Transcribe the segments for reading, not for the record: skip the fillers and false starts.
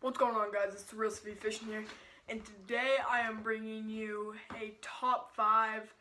What's going on, guys? It's Real Speed Fishing here, and today I am bringing you a top 5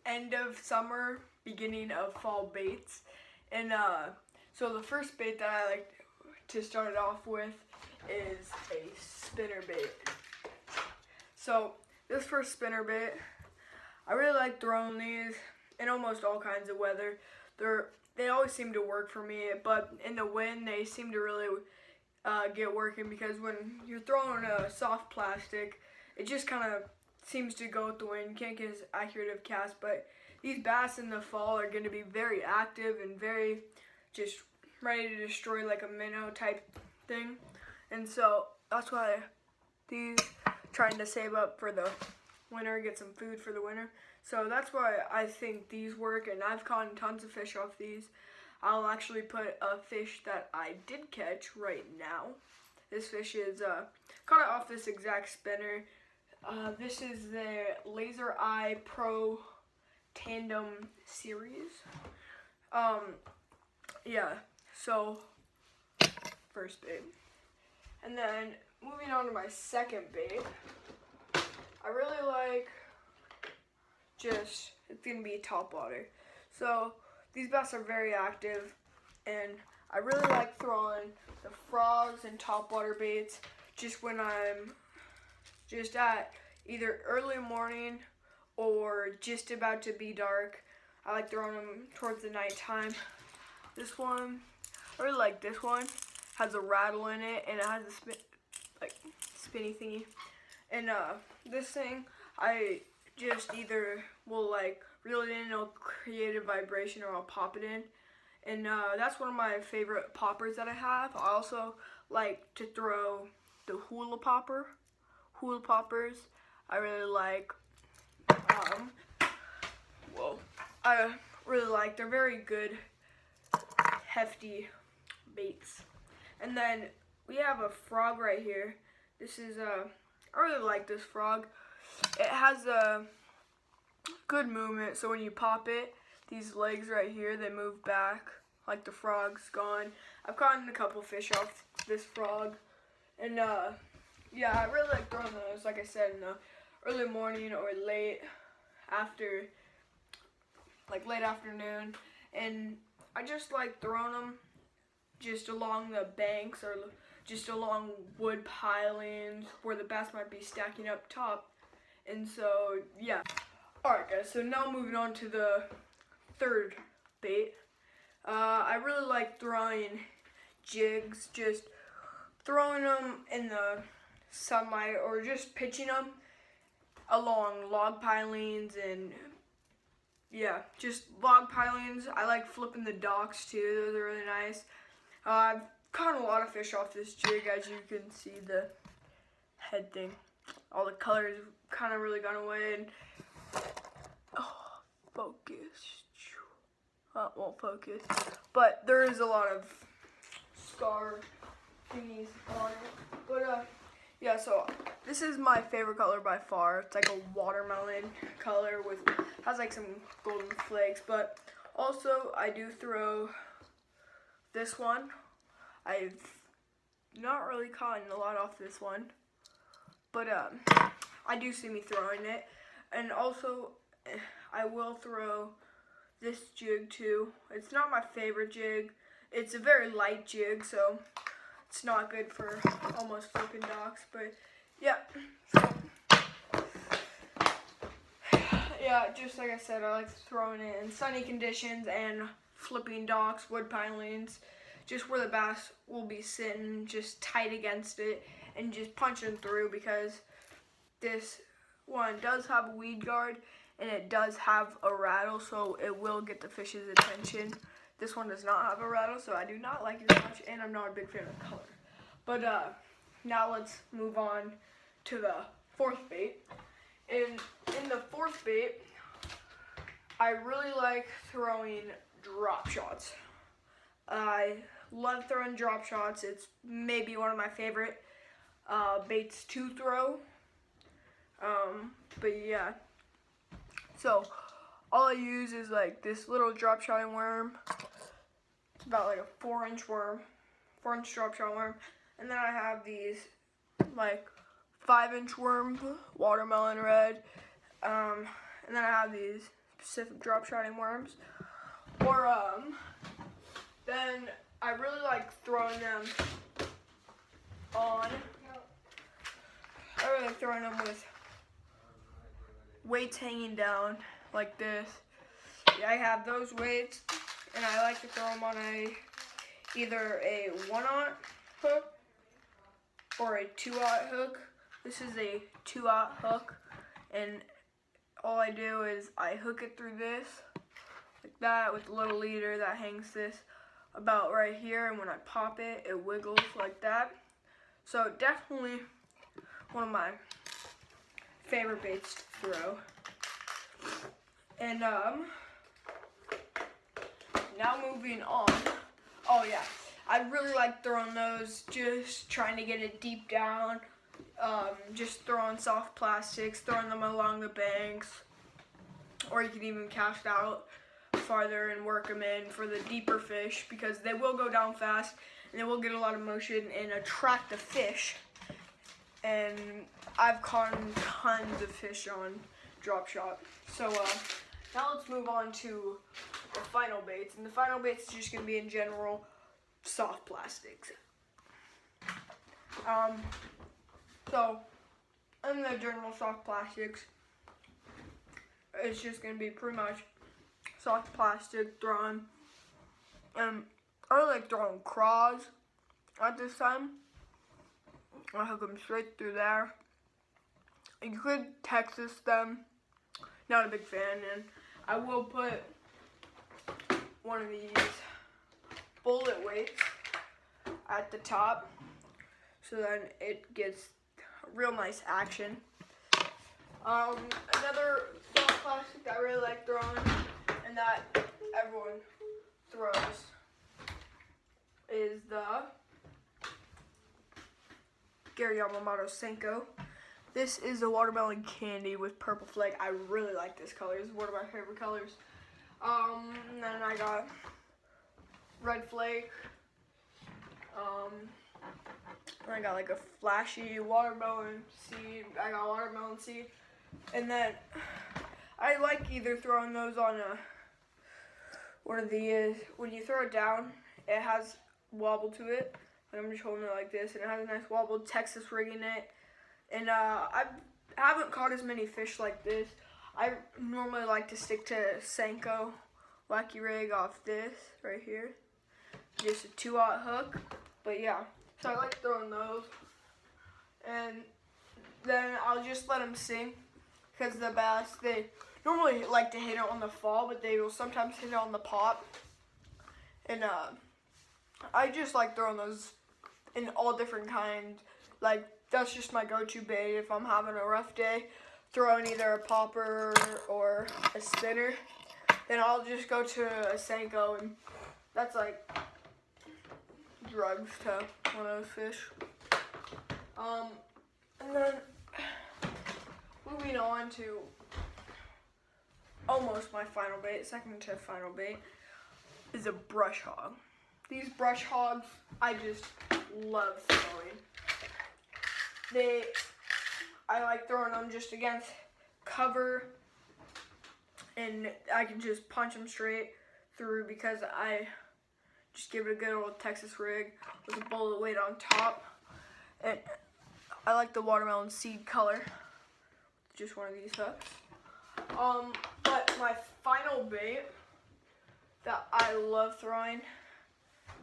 end of summer, beginning of fall baits. And so the first bait that I like to start it off with is a spinner bait. So this first spinner bait, I really like throwing these in almost all kinds of weather. They always seem to work for me, but in the wind they seem to really get working, because when you're throwing a soft plastic, it just kind of seems to go with the wind. You can't get as accurate of cast, but these bass in the fall are going to be very active and very just ready to destroy, like a minnow type thing. And so that's why these, trying to save up for the winter, get some food for the winter. So that's why I think these work, and I've caught tons of fish off these. I'll actually put a fish that I did catch right now. This fish is caught it off this exact spinner. This is the Laser Eye Pro Tandem series. Yeah, so first bait. And then moving on to my second bait, I really like it's gonna be top water. So these bass are very active, and I really like throwing the frogs and topwater baits just when I'm just at either early morning or just about to be dark. I like throwing them towards the nighttime. This one, I really like this one. Has a rattle in it, and it has a spinny thingy. And this thing, I just either will reel it in, it'll create a vibration, or I'll pop it in. And that's one of my favorite poppers that I have. I also like to throw the hula poppers. I really like. I really like. They're very good, hefty baits. And then we have a frog right here. This is I really like this frog. It has a good movement, so when you pop it, these legs right here, they move back like the frog's gone. I've caught a couple fish off this frog, and yeah, I really like throwing those, like I said, in the early morning or late afternoon. And I just like throwing them just along the banks or just along wood pilings where the bass might be stacking up top. And so, yeah. Alright, guys, so now moving on to the third bait. I really like throwing jigs, just throwing them in the sunlight, or just pitching them along log pilings, and yeah, just log pilings. I like flipping the docks too, those are really nice. I've caught a lot of fish off this jig, as you can see the head thing. All the colors kind of really gone away, and focus. That won't focus. But there is a lot of scar thingies on it. But yeah, so this is my favorite color by far. It's like a watermelon color with has like some golden flakes. But also I do throw this one. I've not really caught a lot off this one, but I do see me throwing it. And also I will throw this jig too. It's not my favorite jig. It's a very light jig, so it's not good for almost flipping docks. But yeah, so, yeah, just like I said, I like throwing it in sunny conditions and flipping docks, wood pilings, just where the bass will be sitting just tight against it and just punching through, because this one does have a weed guard and it does have a rattle, so it will get the fish's attention. This one does not have a rattle, so I do not like it as much, and I'm not a big fan of the color. But now let's move on to the fourth bait. In the fourth bait, I really like throwing drop shots. I love throwing drop shots. It's maybe one of my favorite baits to throw. But yeah, so all I use is like this little drop shot worm. It's about like a 4-inch worm, 4-inch drop shot worm, And then I have these like 5-inch worms, watermelon red. And then I have these Pacific drop shotting worms. Or then I really like throwing them on. I really like throwing them with weights hanging down like this. Yeah, I have those weights, and I like to throw them on either a 1/0 hook or a 2/0 hook. This is a 2/0 hook, and all I do is I hook it through this like that with a little leader that hangs this about right here, and when I pop it, it wiggles like that. So definitely one of my favorite baits to throw. And now moving on. Oh yeah, I really like throwing those, just trying to get it deep down. Just throwing soft plastics, throwing them along the banks, or you can even cast out farther and work them in for the deeper fish, because they will go down fast and they will get a lot of motion and attract the fish. And I've caught tons of fish on drop shot. So now let's move on to the final baits, and the final baits is just gonna be in general soft plastics. So in the general soft plastics, it's just gonna be pretty much soft plastic throwing. I really like throwing craws at this time. I hook them straight through there. You could Texas them. Not a big fan, and I will put one of these bullet weights at the top, so then it gets real nice action. Another soft plastic that I really like throwing, and that everyone throws, is the Gary Yamamoto Senko. This is a watermelon candy with purple flake. I really like this color. It's one of my favorite colors. And then I got red flake. And I got like a flashy watermelon seed. I got watermelon seed. And then I like either throwing those on one of these. When you throw it down, it has wobble to it. And I'm just holding it like this, and it has a nice wobble, Texas rig in it. And I haven't caught as many fish like this. I normally like to stick to Senko Wacky Rig off this right here. Just a 2/0 hook. But yeah, so I like throwing those. And then I'll just let them sink, because the bass, they normally like to hit it on the fall, but they will sometimes hit it on the pop. And I just like throwing those in all different kinds. Like, that's just my go-to bait if I'm having a rough day, throwing either a popper or a spinner. Then I'll just go to a Senko, and that's like drugs to one of those fish. And then moving on to almost my final bait, second to final bait, is a brush hog. These brush hogs, I just love throwing. I like throwing them just against cover, and I can just punch them straight through, because I just give it a good old Texas rig with a bullet weight on top. And I like the watermelon seed color, just one of these hooks. But my final bait that I love throwing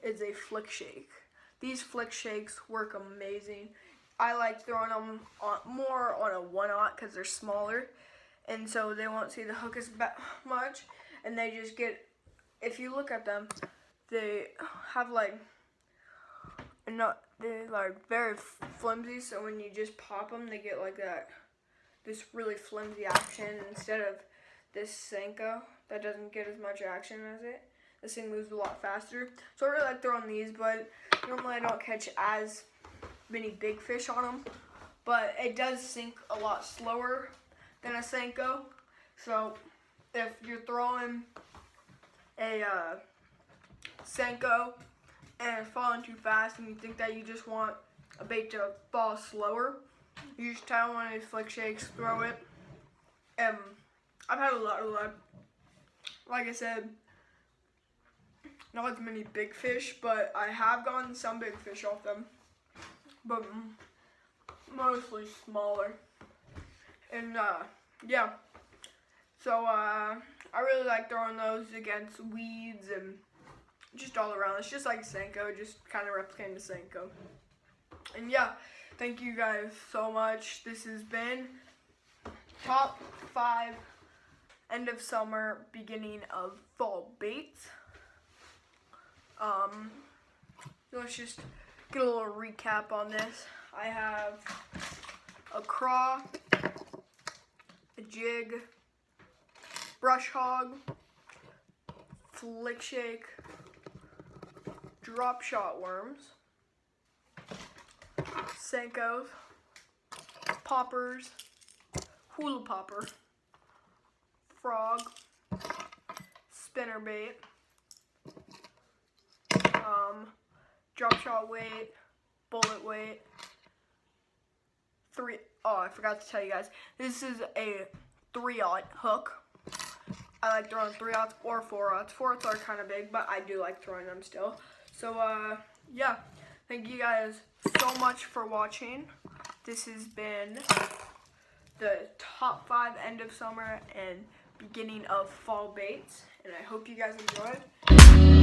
is a flick shake. These flick shakes work amazing. I like throwing them more on a 1/0 because they're smaller, and so they won't see the hook as much, and they just get, if you look at them, they have like, they're like very flimsy, so when you just pop them, they get like this really flimsy action, instead of this Senko that doesn't get as much action as it. This thing moves a lot faster. So I really like throwing these, but normally I don't catch as many big fish on them. But it does sink a lot slower than a Senko. So if you're throwing a Senko and it's falling too fast and you think that you just want a bait to fall slower, you just tie one of these flick shakes, throw it. I've had a lot of luck. Like I said, not as many big fish, but I have gotten some big fish off them, but mostly smaller. And yeah, so I really like throwing those against weeds and just all around. It's just like a Senko, just kind of replicating the Senko. And yeah, thank you guys so much. This has been top 5 end of summer, beginning of fall baits. Let's just get a little recap on this. I have a craw, a jig, brush hog, flick shake, drop shot worms, Senkos, poppers, hula popper, frog, spinnerbait, drop shot weight, bullet weight, I forgot to tell you guys, this is a 3/0 hook. I like throwing 3/0 or 4/0. 4/0 are kind of big, but I do like throwing them still. So, yeah, thank you guys so much for watching. This has been the top 5 end of summer and beginning of fall baits, and I hope you guys enjoyed.